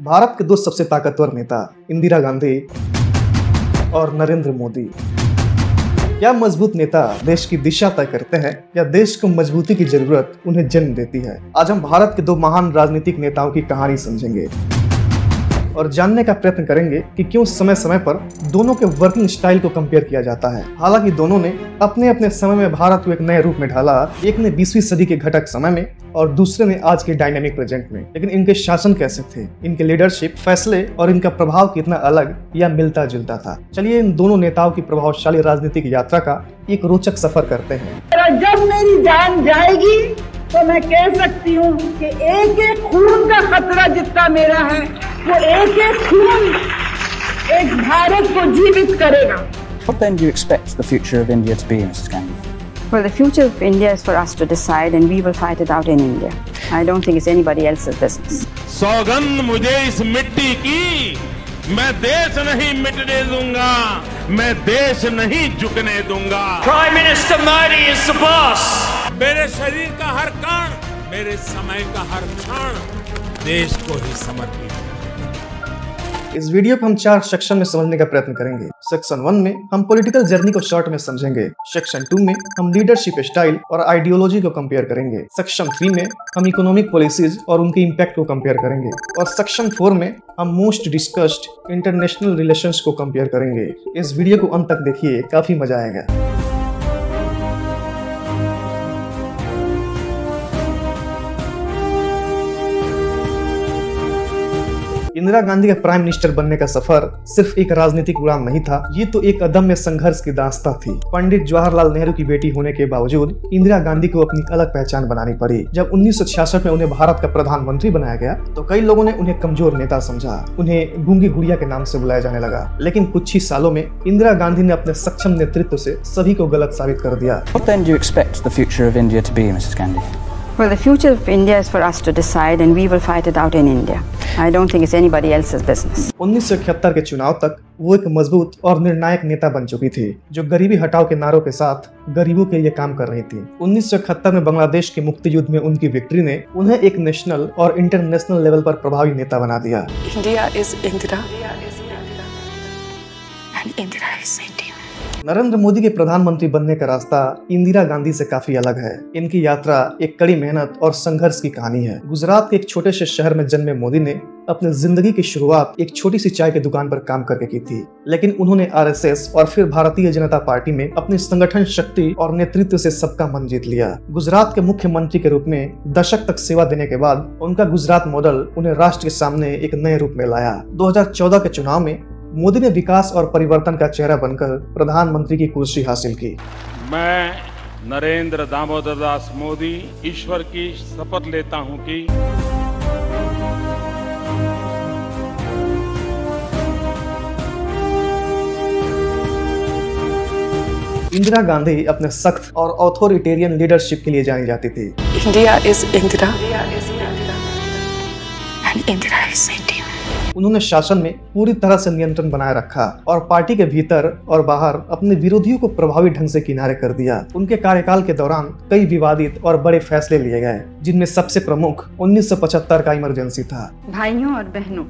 भारत के दो सबसे ताकतवर नेता इंदिरा गांधी और नरेंद्र मोदी। क्या मजबूत नेता देश की दिशा तय करते हैं या देश को मजबूती की जरूरत उन्हें जन्म देती है? आज हम भारत के दो महान राजनीतिक नेताओं की कहानी समझेंगे और जानने का प्रयत्न करेंगे कि क्यों समय समय पर दोनों के वर्किंग स्टाइल को कंपेयर किया जाता है। हालांकि दोनों ने अपने अपने समय में भारत को एक नए रूप में ढाला, एक ने 20वीं सदी के घटक समय में और दूसरे ने आज के डायनामिक प्रेजेंट में। लेकिन इनके शासन कैसे थे, इनके लीडरशिप, फैसले और इनका प्रभाव कितना अलग या मिलता जुलता था? चलिए इन दोनों नेताओं की प्रभावशाली राजनीतिक यात्रा का एक रोचक सफर करते हैं। जब मेरी जान जाएगी तो मैं कह सकती हूँ कि एक एक खून का खतरा जितना मेरा है, वो एक एक खून एक भारत को जीवित करेगा। What then do you expect the future of India to be, Mrs. Gandhi? Well, the future of India is for us to decide, and we will fight it out in India. I don't think it's anybody else's business. सौगंध मुझे इस मिट्टी की, मैं देश नहीं मिटने दूंगा, मैं देश नहीं झुकने दूंगा। Prime Minister Modi is the boss. मेरे शरीर का हर कण, मेरे समय का हर क्षण देश को ही समर्पित है। इस वीडियो को हम 4 सेक्शन में समझने का प्रयत्न करेंगे। सेक्शन 1 में हम पॉलिटिकल जर्नी को शॉर्ट में समझेंगे। सेक्शन 2 में हम लीडरशिप स्टाइल और आइडियोलॉजी को कंपेयर करेंगे। सेक्शन 3 में हम इकोनॉमिक पॉलिसीज और उनके इम्पैक्ट को कंपेयर करेंगे और सेक्शन 4 में हम मोस्ट डिस्कस्ड इंटरनेशनल रिलेशंस को कंपेयर करेंगे। इस वीडियो को अंत तक देखिए, काफी मजा आएगा। इंदिरा गांधी के प्राइम मिनिस्टर बनने का सफर सिर्फ एक राजनीतिक उड़ान नहीं था, ये तो एक अदम्य संघर्ष की दास्तां थी। पंडित जवाहरलाल नेहरू की बेटी होने के बावजूद इंदिरा गांधी को अपनी अलग पहचान बनानी पड़ी। जब 1966 में उन्हें भारत का प्रधानमंत्री बनाया गया तो कई लोगों ने उन्हें कमजोर नेता समझा, उन्हें गूंगी गुड़िया के नाम से बुलाया जाने लगा। लेकिन कुछ ही सालों में इंदिरा गांधी ने अपने सक्षम नेतृत्व से सभी को गलत साबित कर दिया। What then do you expect the future of India to be, Mrs. Gandhi? Well, the future of India is for us to decide, and we will fight it out in India. I don't think it's anybody else's business. 1971 के चुनाव तक वो एक मजबूत और निर्णायक नेता बन चुकी थी, जो गरीबी हटाओ के नारों के साथ गरीबों के लिए काम कर रही थी। 1971 में बांग्लादेश के मुक्ति युद्ध में उनकी विक्ट्री ने उन्हें एक नेशनल और इंटरनेशनल लेवल पर प्रभावी नेता बना दिया। India is Indira, and Indira is India. Narendra Modi के प्रधानमंत्री बनने का रास्ता इंदिरा गांधी से काफी अलग है। इनकी यात्रा एक कड़ी मेहनत और संघर्ष की कहानी है। गुजरात के एक छोटे से शहर में जन्मे मोदी ने अपनी जिंदगी की शुरुआत एक छोटी सी चाय की दुकान पर काम करके की थी, लेकिन उन्होंने आरएसएस और फिर भारतीय जनता पार्टी में अपनी संगठन शक्ति और नेतृत्व से सबका मन जीत लिया। गुजरात के मुख्यमंत्री के रूप में दशक तक सेवा देने के बाद उनका गुजरात मॉडल उन्हें राष्ट्र के सामने एक नए रूप में लाया। 2014 के चुनाव में मोदी ने विकास और परिवर्तन का चेहरा बनकर प्रधानमंत्री की कुर्सी हासिल की। मैं नरेंद्र दामोदर दास मोदी ईश्वर की शपथ लेता हूं कि इंदिरा गांधी अपने सख्त और ऑथोरिटेरियन लीडरशिप के लिए जानी जाती थी। India is Indira, and Indira is India. उन्होंने शासन में पूरी तरह से नियंत्रण बनाए रखा और पार्टी के भीतर और बाहर अपने विरोधियों को प्रभावी ढंग से किनारे कर दिया। उनके कार्यकाल के दौरान कई विवादित और बड़े फैसले लिए गए, जिनमें सबसे प्रमुख 1975 का इमरजेंसी था। भाइयों और बहनों,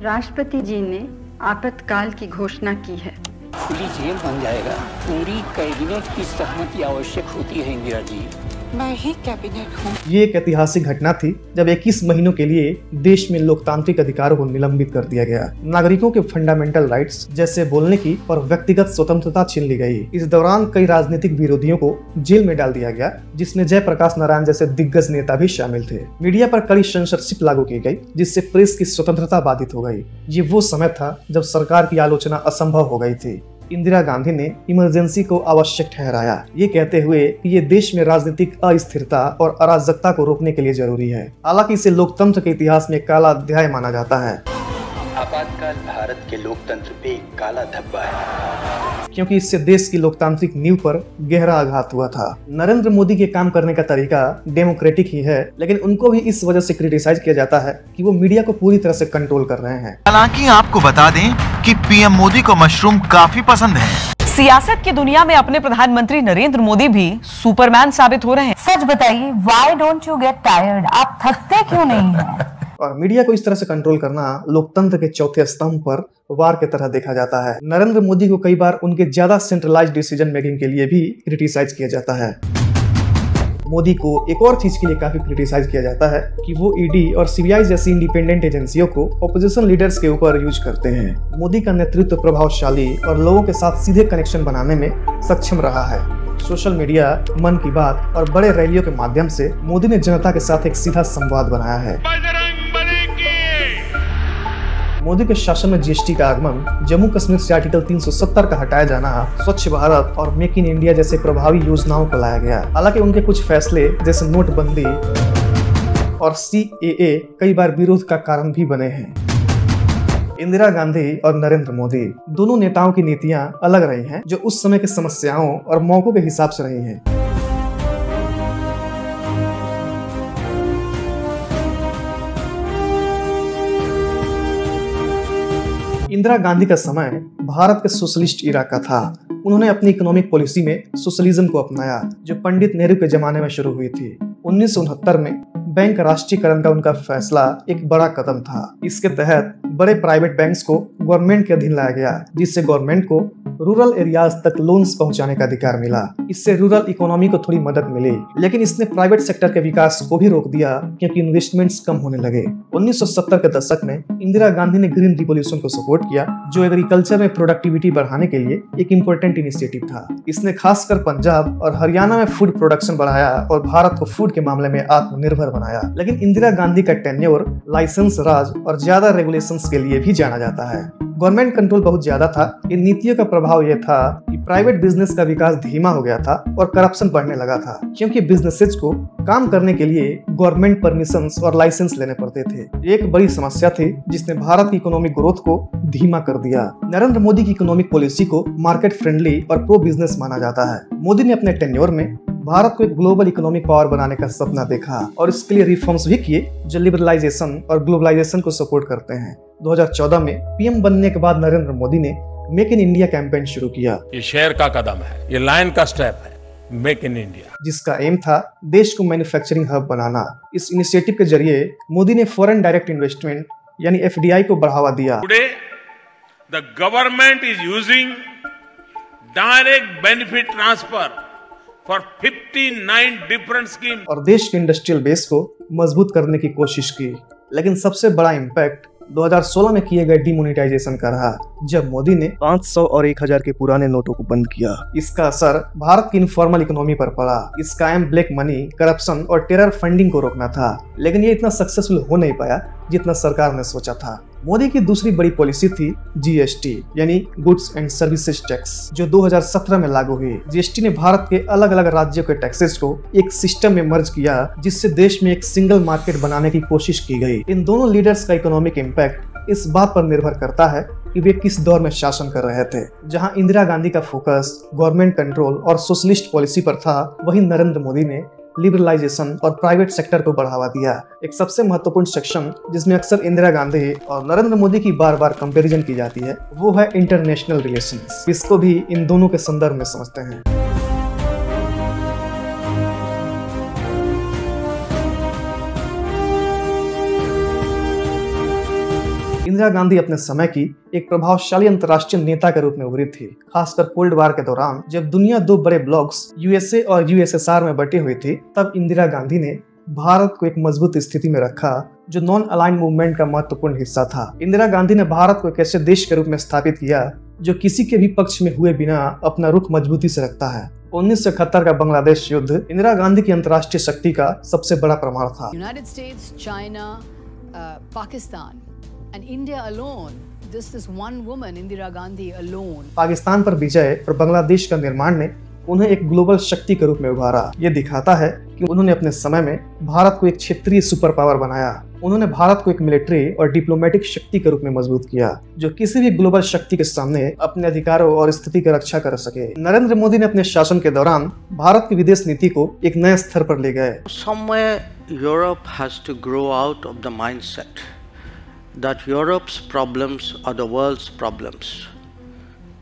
राष्ट्रपति जी ने आपातकाल की घोषणा की है। खुली जेल बन जाएगा। पूरी कैबिनेट की सहमति आवश्यक होती है इंदिरा जी। मैं ही कैबिनेट हूँ। ये एक ऐतिहासिक घटना थी जब 21 महीनों के लिए देश में लोकतांत्रिक अधिकारों को निलंबित कर दिया गया। नागरिकों के फंडामेंटल राइट्स जैसे बोलने की और व्यक्तिगत स्वतंत्रता छीन ली गई। इस दौरान कई राजनीतिक विरोधियों को जेल में डाल दिया गया, जिसमें जयप्रकाश नारायण जैसे दिग्गज नेता भी शामिल थे। मीडिया पर कड़ी सेंसरशिप लागू की गई, जिससे प्रेस की स्वतंत्रता बाधित हो गई। ये वो समय था जब सरकार की आलोचना असंभव हो गई थी। इंदिरा गांधी ने इमरजेंसी को आवश्यक ठहराया, ये कहते हुए कि ये देश में राजनीतिक अस्थिरता और अराजकता को रोकने के लिए जरूरी है। हालांकि इसे लोकतंत्र के इतिहास में काला अध्याय माना जाता है। आपातकाल भारत के लोकतंत्र पे एक काला धब्बा है, क्योंकि इससे देश की लोकतांत्रिक नींव पर गहरा आघात हुआ था। नरेंद्र मोदी के काम करने का तरीका डेमोक्रेटिक ही है, लेकिन उनको भी इस वजह से क्रिटिसाइज किया जाता है कि वो मीडिया को पूरी तरह से कंट्रोल कर रहे हैं। हालांकि आपको बता दें कि पीएम मोदी को मशरूम काफी पसंद है। सियासत की दुनिया में अपने प्रधानमंत्री नरेंद्र मोदी भी सुपरमैन साबित हो रहे हैं। सच बताइए, why don't you get tired? आप थकते क्यों नहीं हैं? और मीडिया को इस तरह से कंट्रोल करना लोकतंत्र के चौथे स्तंभ पर वार की तरह देखा जाता है। नरेंद्र मोदी को कई बार उनके ज्यादा सेंट्रलाइज्ड डिसीजन मेकिंग के लिए भी क्रिटिसाइज किया जाता है। मोदी को एक और चीज के लिए काफी क्रिटिसाइज किया जाता है कि वो ईडी और सीबीआई जैसी इंडिपेंडेंट एजेंसियों को ऑपोजिशन लीडर्स के ऊपर यूज करते हैं। मोदी का नेतृत्व प्रभावशाली और लोगों के साथ सीधे कनेक्शन बनाने में सक्षम रहा है। सोशल मीडिया, मन की बात और बड़े रैलियों के माध्यम से मोदी ने जनता के साथ एक सीधा संवाद बनाया है। मोदी के शासन में जीएसटी का आगमन, जम्मू कश्मीर से आर्टिकल 370 का हटाया जाना, स्वच्छ भारत और मेक इन इंडिया जैसे प्रभावी योजनाओं को लाया गया। हालांकि उनके कुछ फैसले जैसे नोटबंदी और CAA कई बार विरोध का कारण भी बने हैं। इंदिरा गांधी और नरेंद्र मोदी दोनों नेताओं की नीतियां अलग रही हैं, जो उस समय की समस्याओं और मौकों के हिसाब से रही हैं। इंदिरा गांधी का समय भारत के सोशलिस्ट इरा का था। उन्होंने अपनी इकोनॉमिक पॉलिसी में सोशलिज्म को अपनाया, जो पंडित नेहरू के जमाने में शुरू हुई थी। 1969 में बैंक राष्ट्रीयकरण का उनका फैसला एक बड़ा कदम था। इसके तहत बड़े प्राइवेट बैंक्स को गवर्नमेंट के अधीन लाया गया, जिससे गवर्नमेंट को रूरल एरियाज तक लोन्स पहुंचाने का अधिकार मिला। इससे रूरल इकोनॉमी को थोड़ी मदद मिली, लेकिन इसने प्राइवेट सेक्टर के विकास को भी रोक दिया क्योंकि इन्वेस्टमेंट्स कम होने लगे। 1970 के दशक में इंदिरा गांधी ने ग्रीन रिवॉल्यूशन को सपोर्ट किया, जो एग्रीकल्चर में प्रोडक्टिविटी बढ़ाने के लिए एक इम्पोर्टेंट इनिशिएटिव था। इसने खासकर पंजाब और हरियाणा में फूड प्रोडक्शन बढ़ाया और भारत को फूड के मामले में आत्मनिर्भर बनाया। लेकिन इंदिरा गांधी का टेन्योर लाइसेंस राज और ज्यादा रेगुलेशंस के लिए भी जाना जाता है। गवर्नमेंट कंट्रोल बहुत ज्यादा था। इन नीतियों का प्रभाव यह था कि प्राइवेट बिजनेस का विकास धीमा हो गया था और करप्शन बढ़ने लगा था, क्योंकि बिजनेसेस को काम करने के लिए गवर्नमेंट परमिशंस और लाइसेंस लेने पड़ते थे। एक बड़ी समस्या थी जिसने भारत की इकोनॉमिक ग्रोथ को धीमा कर दिया। नरेंद्र मोदी की इकोनॉमिक पॉलिसी को मार्केट फ्रेंडली और प्रो बिजनेस माना जाता है। मोदी ने अपने टेन्योर में भारत को एक ग्लोबल इकोनॉमिक पावर बनाने का सपना देखा और इसके लिए रिफॉर्म्स भी किए, जो लिबरलाइजेशन और ग्लोबलाइजेशन को सपोर्ट करते हैं। 2014 में पीएम बनने के बाद नरेंद्र मोदी ने मेक इन इंडिया कैंपेन शुरू किया। ये शेर का कदम है, ये लाइन का स्टेप है, मेक इन इंडिया, जिसका एम था देश को मैन्युफैक्चरिंग हब बनाना। इस इनिशिएटिव के जरिए मोदी ने फॉरेन डायरेक्ट इन्वेस्टमेंट यानी FDI को बढ़ावा दिया। Today the government is using direct benefit transfer for 59 different schemes और देश के इंडस्ट्रियल बेस को मजबूत करने की कोशिश की। लेकिन सबसे बड़ा इम्पैक्ट 2016 में किए गए डिमोनेटाइजेशन का रहा, जब मोदी ने 500 और 1000 के पुराने नोटों को बंद किया। इसका असर भारत की इनफॉर्मल इकोनॉमी पर पड़ा। इसका एम ब्लैक मनी, करप्शन और टेरर फंडिंग को रोकना था, लेकिन ये इतना सक्सेसफुल हो नहीं पाया जितना सरकार ने सोचा था। मोदी की दूसरी बड़ी पॉलिसी थी GST यानी गुड्स एंड सर्विसेज टैक्स, जो 2017 में लागू हुई। GST ने भारत के अलग अलग राज्यों के टैक्सेस को एक सिस्टम में मर्ज किया, जिससे देश में एक सिंगल मार्केट बनाने की कोशिश की गई। इन दोनों लीडर्स का इकोनॉमिक इम्पैक्ट इस बात पर निर्भर करता है कि वे किस दौर में शासन कर रहे थे। जहां इंदिरा गांधी का फोकस गवर्नमेंट कंट्रोल और सोशलिस्ट पॉलिसी पर था, वहीं नरेंद्र मोदी ने लिबरलाइजेशन और प्राइवेट सेक्टर को बढ़ावा दिया। एक सबसे महत्वपूर्ण सेक्शन जिसमें अक्सर इंदिरा गांधी और नरेंद्र मोदी की बार बार कंपैरिजन की जाती है, वो है इंटरनेशनल रिलेशंस। इसको भी इन दोनों के संदर्भ में समझते हैं। इंदिरा गांधी अपने समय की एक प्रभावशाली अंतर्राष्ट्रीय नेता के रूप में उभरी थी, खासकर कोल्ड वार के दौरान जब दुनिया दो बड़े ब्लॉक्स USA और USSR में बटी हुई थी। तब इंदिरा गांधी ने भारत को एक मजबूत स्थिति में रखा, जो नॉन अलाइन मूवमेंट का महत्वपूर्ण हिस्सा था। इंदिरा गांधी ने भारत को एक ऐसे देश के रूप में स्थापित किया जो किसी के भी पक्ष में हुए बिना अपना रुख मजबूती से रखता है। 1971 का बांग्लादेश युद्ध इंदिरा गांधी की अंतर्राष्ट्रीय शक्ति का सबसे बड़ा प्रमाण था। United states, China, Pakistan and India alone, this is one woman, Indira Gandhi alone. Pakistan पर विजय और बांग्लादेश का निर्माण ने उन्हें एक ग्लोबल शक्ति के रूप में उभारा। ये दिखाता है कि उन्होंने अपने समय में भारत को एक क्षेत्रीय सुपर पावर बनाया। उन्होंने भारत को एक मिलिट्री और डिप्लोमेटिक शक्ति के रूप में मजबूत किया, जो किसी भी ग्लोबल शक्ति के सामने अपने अधिकारों और स्थिति की रक्षा कर सके। नरेंद्र मोदी ने अपने शासन के दौरान भारत की विदेश नीति को एक नए स्तर पर ले गए। Somewhere Europe has to grow out of the mindset that Europe's problems are the world's problems.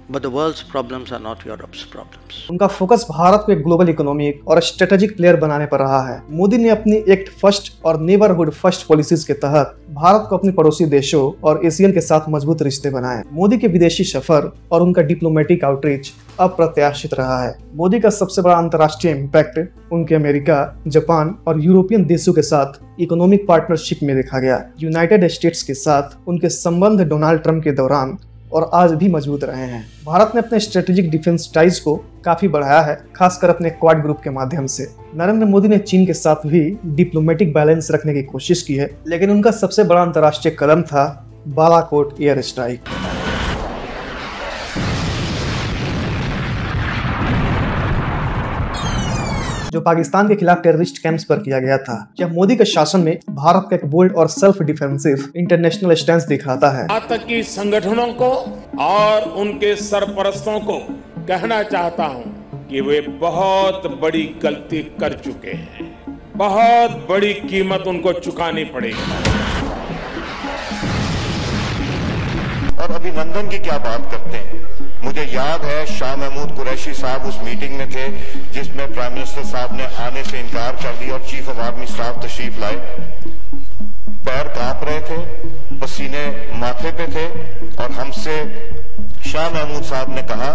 But the world's problems are not Europe's problems. उनका फोकस भारत को एक ग्लोबल इकोनॉमिक और स्ट्रेटेजिक प्लेयर बनाने पर रहा है। मोदी ने अपनी एक्ट फर्स्ट और नेबरहुड फर्स्ट पॉलिसीज के तहत भारत को अपने पड़ोसी देशों और एशियन के साथ मजबूत रिश्ते बनाए। मोदी के विदेशी सफर और उनका डिप्लोमेटिक आउटरीच अप्रत्याशित रहा है। मोदी का सबसे बड़ा अंतर्राष्ट्रीय इम्पैक्ट उनके अमेरिका, जापान और यूरोपियन देशों के साथ इकोनॉमिक पार्टनरशिप में देखा गया। यूनाइटेड स्टेट्स के साथ उनके संबंध डोनाल्ड ट्रंप के दौरान और आज भी मजबूत रहे हैं। भारत ने अपने स्ट्रेटेजिक डिफेंस टाइज को काफी बढ़ाया है, खासकर अपने क्वाड ग्रुप के माध्यम से। नरेंद्र मोदी ने चीन के साथ भी डिप्लोमेटिक बैलेंस रखने की कोशिश की है, लेकिन उनका सबसे बड़ा अंतर्राष्ट्रीय कदम था बालाकोट एयर स्ट्राइक। जो पाकिस्तान के खिलाफ टेररिस्ट कैंप्स पर किया गया था। यह मोदी के शासन में भारत का एक बोल्ड और सेल्फ डिफेंसिव इंटरनेशनल स्टैंड दिखाता है। आतंकी संगठनों को और उनके सरपरस्तों को कहना चाहता हूं कि वे बहुत बड़ी गलती कर चुके हैं, बहुत बड़ी कीमत उनको चुकानी पड़ेगी। और अभिनंदन की क्या बात करते हैं। मुझे याद है शाह महमूद कुरैशी साहब उस मीटिंग में थे जिसमें प्राइम मिनिस्टर साहब ने आने से इनकार कर दिया और चीफ ऑफ आर्मी स्टाफ तशरीफ लाए। पैर कांप रहे थे, पसीने माथे पे थे और हमसे शाह महमूद साहब ने कहा,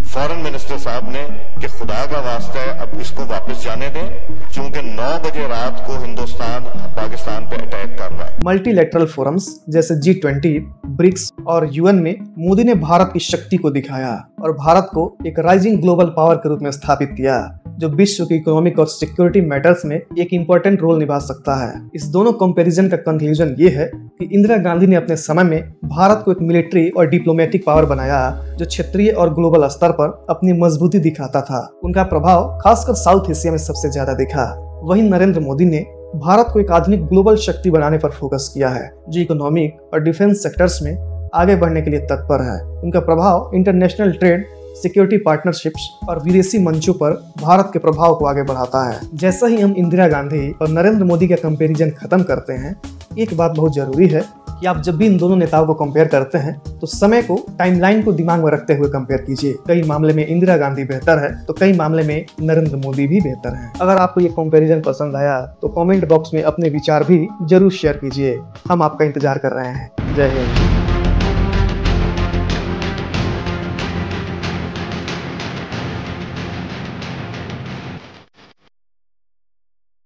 फॉरेन मिनिस्टर साहब ने, कि खुदा का वास्ता है अब इसको वापस जाने दें, क्योंकि 9 बजे रात को हिंदुस्तान पाकिस्तान पे अटैक कर रहा है। मल्टीलैटरल फोरम्स जैसे G20, ब्रिक्स और यूएन में मोदी ने भारत की शक्ति को दिखाया और भारत को एक राइजिंग ग्लोबल पावर के रूप में स्थापित किया, जो विश्व की इकोनॉमिक और सिक्योरिटी मैटर्स में एक इम्पोर्टेंट रोल निभा सकता है। इस दोनों कंपैरिजन का कंक्लूजन ये है कि इंदिरा गांधी ने अपने समय में भारत को एक मिलिट्री और डिप्लोमेटिक पावर बनाया जो क्षेत्रीय और ग्लोबल स्तर पर अपनी मजबूती दिखाता था। उनका प्रभाव खासकर साउथ एशिया में सबसे ज्यादा दिखा। वहीं नरेंद्र मोदी ने भारत को एक आधुनिक ग्लोबल शक्ति बनाने पर फोकस किया है, जो इकोनॉमिक और डिफेंस सेक्टर्स में आगे बढ़ने के लिए तत्पर है। उनका प्रभाव इंटरनेशनल ट्रेड, सिक्योरिटी पार्टनरशिप्स और विदेशी मंचों पर भारत के प्रभाव को आगे बढ़ाता है। जैसा ही हम इंदिरा गांधी और नरेंद्र मोदी का कंपैरिजन खत्म करते हैं, एक बात बहुत जरूरी है कि आप जब भी इन दोनों नेताओं को कंपेयर करते हैं तो समय को, टाइमलाइन को दिमाग में रखते हुए कंपेयर कीजिए। कई मामले में इंदिरा गांधी बेहतर है तो कई मामले में नरेंद्र मोदी भी बेहतर हैं। अगर आपको ये कंपैरिजन पसंद आया तो कमेंट बॉक्स में अपने विचार भी जरूर शेयर कीजिए। हम आपका इंतजार कर रहे हैं। जय हिंद।